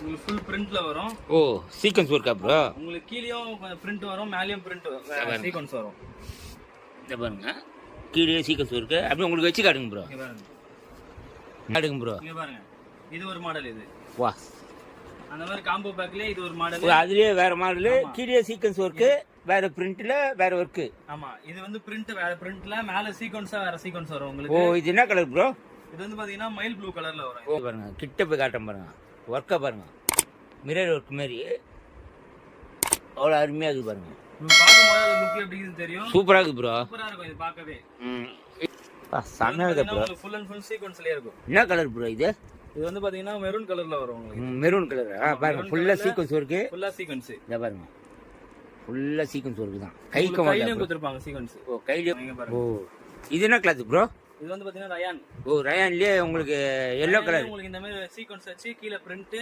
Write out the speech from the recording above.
உங்களுக்கு ஃபுல் பிரிண்ட்ல வரும். ஓ சீக்வன்ஸ் ஒர்க்கா ப்ரோ? உங்களுக்கு கீழேயும் பிரிண்ட் வரும், மேலேயும் பிரிண்ட் சீக்வன்ஸ் வரும். இதை பாருங்க, கீழே சீக்வன்ஸ் ஒர்க்கு. அப்படி உங்களுக்கு வச்சு காட்டுங்க ப்ரோ. காட்டுங்க ப்ரோ. இங்க பாருங்க, இது ஒரு மாடல். இது வா, அந்த மாதிரி காம்போ பேக்லயே இது ஒரு மாடல். அதுலயே வேற மாடல், கீழே சீக்வன்ஸ் ஒர்க்கு, வேற பிரிண்ட்ல வேற ஒர்க்கு. ஆமா, இது வந்து பிரிண்ட் வேற பிரிண்ட்ல, மேல சீக்வன்ஸா வேற சீக்வன்ஸ் வரும் உங்களுக்கு. ஓ, இது என்ன கலர் ப்ரோ? இது வந்து பாத்தீங்கன்னா மைல் ப்ளூ கலர்ல வரும். ஓ பாருங்க, கிட்ட போய் காட்டம் பாருங்க, ஒர்க்கா பாருங்க, மிரர் ஒர்க் மாதிரி அவ்வளோ அருமையா இருக்கு பாருங்க. பாக்கும்போது அது லுக் எப்படி இருக்குன்னு தெரியும். சூப்பரா இருக்கு ப்ரோ. சூப்பரா இருக்கும் இது பார்க்கவே. செமையா இருக்கு ப்ரோ. ஃபுல் அண்ட் ஃபுல் சீக்வன்ஸ்லயே இருக்கும். என்ன கலர் ப்ரோ இது? இது வந்து பாத்தீங்கன்னா மெரூன் கலர்ல வரும் உங்களுக்கு. Maroon colour. பாருங்க, ஃபுல்லா சீக்வன்ஸ் ஒர்க்கு. ஃபுல்லா சீக்வன்ஸ். இத பாருங்க, ஃபுல்லா சீக்வன்ஸ் ஒர்க் தான். கையில கொடுத்திருப்பாங்க சீக்வன்ஸ். ஓ கையில. ஓ, இது என்ன கிளாத் ப்ரோ? இது வந்து பாத்தீங்கன்னா ரயான். ஓ ரயான்லயே உங்களுக்கு எல்லோ கலர். உங்களுக்கு இந்த மாதிரி சீக்வன்ஸ் வச்சு கீழ பிரிண்ட்